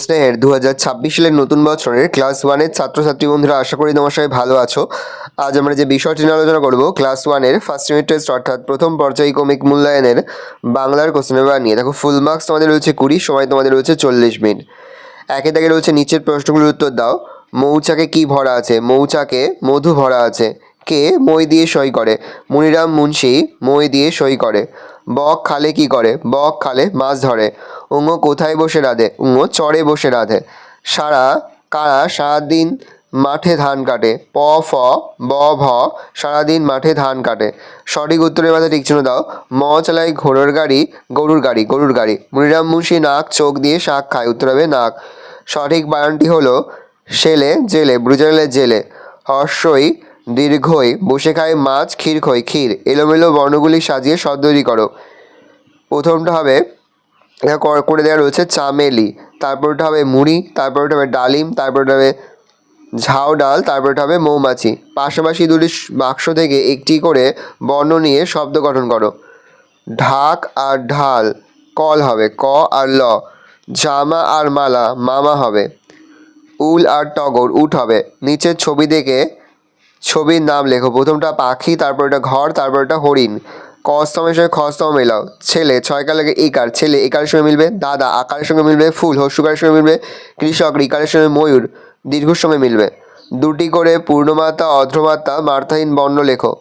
স্নেহের 2026 সালের নতুন বছরের ক্লাস ওয়ানের ছাত্রছাত্রী বন্ধুরা, আশা করি তোমার সবাই ভালো আছো। আজ আমরা যে বিষয়টি নিয়ে আলোচনা করব ক্লাস ওয়ানের ফার্স্ট ইউনিট টেস্ট অর্থাৎ প্রথম পর্যায়ক্রমিক মূল্যায়নের বাংলার কোশ্চেন পেপার নিয়ে। দেখো, ফুল মার্কস তোমাদের রয়েছে 20, সময় তোমাদের রয়েছে 40 মিনিট। একে দাগে রয়েছে নিচের প্রশ্নগুলোর উত্তর দাও। মৌচাকে কি ভরা আছে? মৌচাকে মধু ভরা আছে। কে মই দিয়ে সই করে? মনিরাম মুন্সি মই দিয়ে সই করে। বক খালে কি করে? বক খালে মাছ ধরে। উঙো কোথায় বসে রাধে? উঙো চরে বসে রাধে। কারা সারাদিন মাঠে ধান কাটে? প ফ ব ভ সারাদিন মাঠে ধান কাটে। সঠিক উত্তরের মাঝে টিক চিহ্ন দাও। ম চালায় ঘোড়ার গাড়ি, গরুর গাড়ি, গরুর গাড়ি। মনিরাম মুন্সি নাক চোখ দিয়ে শাক খায়, উত্তর হবে নাক। সঠিক বানানটি হলো শেলে জেলে, ব্রুজালে জেলে। হর্ষই দীর্ঘই বসে খায় মাছ, ক্ষীর খই ক্ষীর। এলোমেলো বর্ণগুলি সাজিয়ে শব্দ তৈরি করো। প্রথমটা হবে করে দেওয়া রয়েছে চামেলি, তারপরটা হবে মুড়ি, তারপরটা হবে ডালিম, তারপরটা হবে ঝাউ ডাল, তারপরটা হবে মৌমাছি। পাশাপাশি দুটি বাক্স থেকে একটি করে বর্ণ নিয়ে শব্দ গঠন করো। ঢাক আর ঢাল কল হবে, ক আর ল। জামা আর মালা মামা হবে। উল আর টগর উট হবে। নিচের ছবি দেখে ছবির নাম লেখো। প্রথমটা পাখি, তারপরটা ঘর, তারপরটা হরিণ। ক স্তম্ভের সঙ্গে খ স্তম্ভ মেলাও। ছেলে ছয়কার লাগে ইকার, ছেলে একারের সঙ্গে মিলবে। দাদা আকারের সঙ্গে মিলবে। ফুল হর্ষকারের সঙ্গে মিলবে। কৃষক রিকারের সঙ্গে ময়ূর দীর্ঘর সঙ্গে মিলবে। দুটি করে পূর্ণমাত্রা অর্ধমাত্রা মাত্রাহীন বর্ণ লেখো।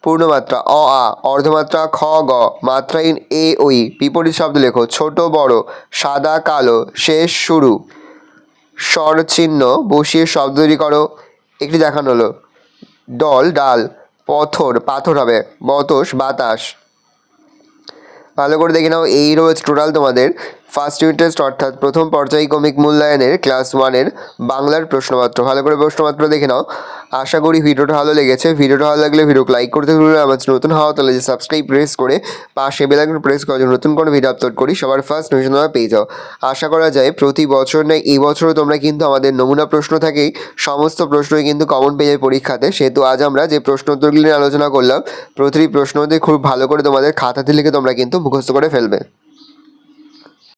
পূর্ণমাত্রা অ আ, অর্ধমাত্রা খ গ, মাত্রাহীন এ ওই। বিপরীত শব্দ লেখো। ছোট বড়, সাদা কালো, শেষ শুরু। স্বর চিহ্ন বসিয়ে শব্দ তৈরি করো। একটি দেখানো হলো। ডল ডাল, পথর পাথর হবে, বতস বাতাস। ভালো করে দেখে নাও, এই রয়েছে টোটাল তোমাদের ফার্স্ট ইউনিট টেস্ট অর্থাৎ প্রথম পর্যায়ক্রমিক মূল্যায়নের ক্লাস ওয়ানের বাংলার প্রশ্নপত্র। ভালো করে প্রশ্নপত্র দেখে নাও। আশা করি ভিডিওটা ভালো লেগেছে। ভিডিওটা ভালো লাগলে ভিডিওকে লাইক করতে ভুলবে। আমার নতুন হওয়া তাহলে যে সাবস্ক্রাইব প্রেস করে পাশে বেল আইকন প্রেস করে নতুন কোনো ভিডিও আপলোড করি সবার ফার্স্ট নোটিফিকেশন তোমরা পেয়ে যাও। আশা করা যায় প্রতি বছর নয় এই বছরও তোমরা কিন্তু আমাদের নমুনা প্রশ্ন থেকেই সমস্ত প্রশ্নই কিন্তু কমন পেয়ে যায় পরীক্ষাতে। সেহেতু আজ আমরা যে প্রশ্ন উত্তরগুলি নিয়ে আলোচনা করলাম, প্রতিটি প্রশ্ন খুব ভালো করে তোমাদের খাতাতে লিখে তোমরা কিন্তু মুখস্থ করে ফেলবে।